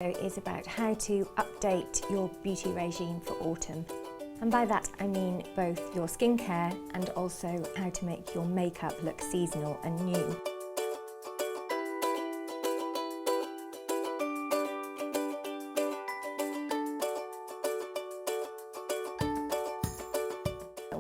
Is about how to update your beauty regime for autumn. And by that I mean both your skincare and also how to make your makeup look seasonal and new.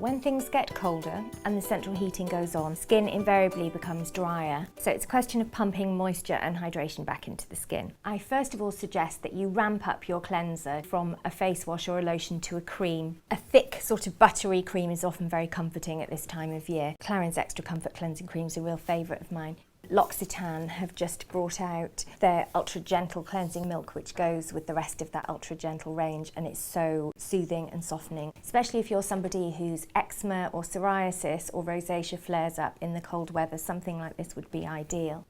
When things get colder and the central heating goes on, skin invariably becomes drier. So it's a question of pumping moisture and hydration back into the skin. I first of all suggest that you ramp up your cleanser from a face wash or a lotion to a cream. A thick sort of buttery cream is often very comforting at this time of year. Clarins Extra Comfort Cleansing Cream is a real favourite of mine. L'Occitane have just brought out their Ultra Gentle Cleansing Milk, which goes with the rest of that Ultra Gentle range, and it's so soothing and softening, especially if you're somebody whose eczema or psoriasis or rosacea flares up in the cold weather. Something like this would be ideal.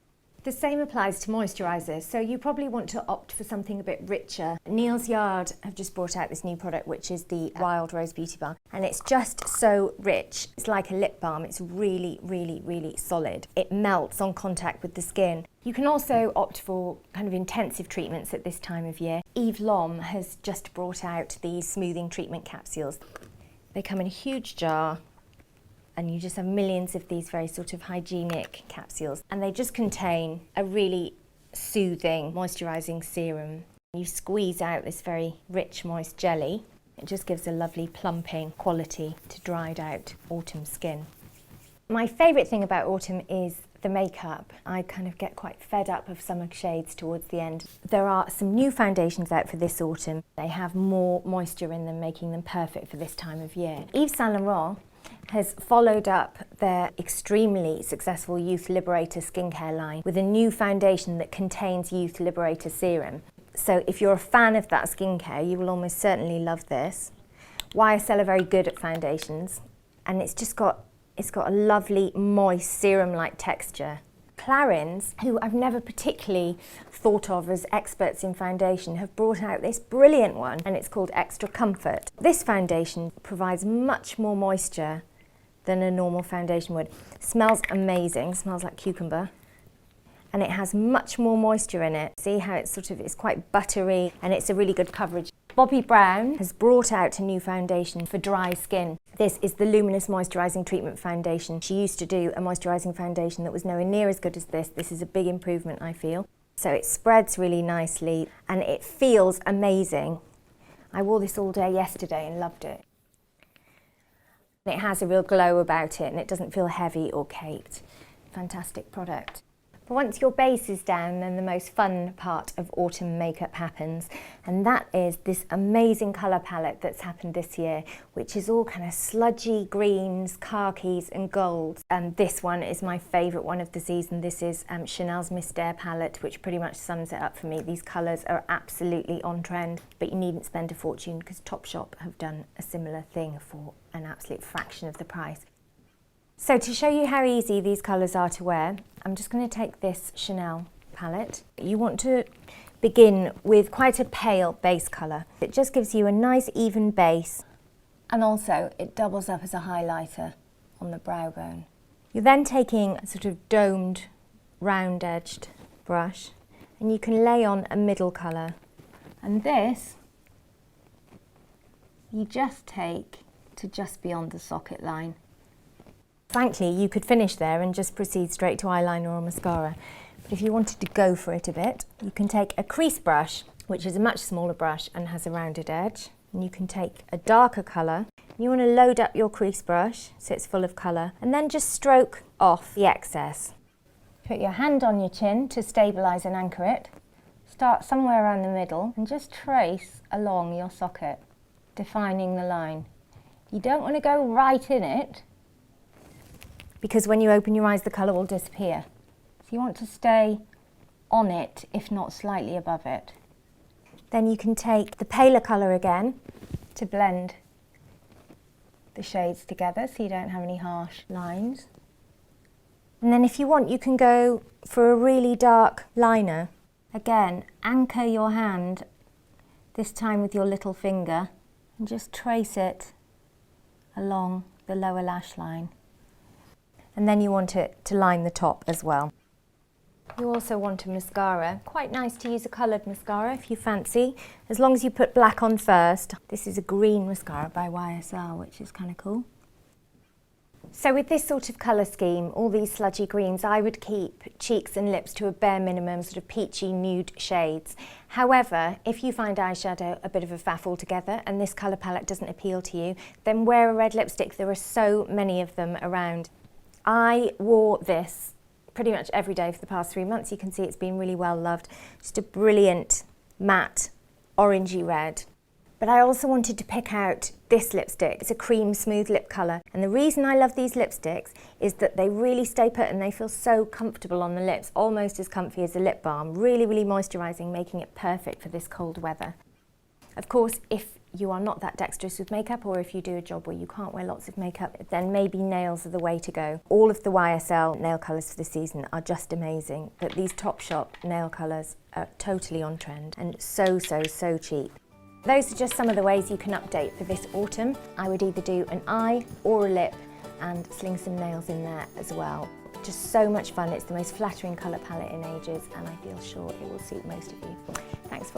The same applies to moisturisers, so you probably want to opt for something a bit richer. Neal's Yard have just brought out this new product, which is the Wild Rose Beauty Balm, and it's just so rich. It's like a lip balm. It's really, really, really solid. It melts on contact with the skin. You can also opt for kind of intensive treatments at this time of year. Eve Lom has just brought out these smoothing treatment capsules. They come in a huge jar, and you just have millions of these very sort of hygienic capsules, and they just contain a really soothing, moisturising serum. You squeeze out this very rich, moist jelly. It just gives a lovely plumping quality to dried out autumn skin. My favourite thing about autumn is the makeup. I kind of get quite fed up of summer shades towards the end. There are some new foundations out for this autumn. They have more moisture in them, making them perfect for this time of year. Yves Saint Laurent has followed up their extremely successful Youth Liberator skincare line with a new foundation that contains Youth Liberator serum. So if you're a fan of that skincare, you will almost certainly love this. YSL are very good at foundations, and it's got a lovely, moist, serum-like texture. Clarins, who I've never particularly thought of as experts in foundation, have brought out this brilliant one, and it's called Extra Comfort. This foundation provides much more moisture than a normal foundation would. Smells amazing, smells like cucumber, and it has much more moisture in it. See how it's quite buttery, and it's a really good coverage. Bobbi Brown has brought out a new foundation for dry skin. This is the Luminous Moisturising Treatment Foundation. She used to do a moisturising foundation that was nowhere near as good as this. This is a big improvement, I feel. So it spreads really nicely and it feels amazing. I wore this all day yesterday and loved it. It has a real glow about it and it doesn't feel heavy or caked. Fantastic product. But once your base is down, then the most fun part of autumn makeup happens, and that is this amazing colour palette that's happened this year, which is all kind of sludgy greens, khakis and golds. And this one is my favourite one of the season. This is Chanel's Mystère palette, which pretty much sums it up for me. These colours are absolutely on trend, but you needn't spend a fortune because Topshop have done a similar thing for an absolute fraction of the price. So to show you how easy these colours are to wear, I'm just going to take this Chanel palette. You want to begin with quite a pale base colour. It just gives you a nice even base, and also it doubles up as a highlighter on the brow bone. You're then taking a sort of domed, round-edged brush, and you can lay on a middle colour. And this, you just take to just beyond the socket line. Frankly, you could finish there and just proceed straight to eyeliner or mascara. But if you wanted to go for it a bit, you can take a crease brush, which is a much smaller brush and has a rounded edge. And you can take a darker colour. You want to load up your crease brush so it's full of colour, and then just stroke off the excess. Put your hand on your chin to stabilise and anchor it. Start somewhere around the middle and just trace along your socket, defining the line. You don't want to go right in it, because when you open your eyes, the colour will disappear. So you want to stay on it, if not slightly above it. Then you can take the paler colour again to blend the shades together so you don't have any harsh lines. And then if you want, you can go for a really dark liner. Again, anchor your hand, this time with your little finger, and just trace it along the lower lash line. And then you want it to line the top as well. You also want a mascara. Quite nice to use a coloured mascara if you fancy, as long as you put black on first. This is a green mascara by YSL, which is kind of cool. So with this sort of colour scheme, all these sludgy greens, I would keep cheeks and lips to a bare minimum, sort of peachy nude shades. However, if you find eyeshadow a bit of a faff altogether and this colour palette doesn't appeal to you, then wear a red lipstick. There are so many of them around. I wore this pretty much every day for the past 3 months. You can see it's been really well loved. Just a brilliant matte orangey red. But I also wanted to pick out this lipstick. It's a cream smooth lip colour. And the reason I love these lipsticks is that they really stay put and they feel so comfortable on the lips, almost as comfy as a lip balm. Really, really moisturising, making it perfect for this cold weather. Of course, if you are not that dexterous with makeup, or if you do a job where you can't wear lots of makeup, then maybe nails are the way to go. All of the YSL nail colours for the season are just amazing, but these Topshop nail colours are totally on trend and so cheap. Those are just some of the ways you can update for this autumn. I would either do an eye or a lip and sling some nails in there as well. Just so much fun. It's the most flattering colour palette in ages, and I feel sure it will suit most of you. Thanks for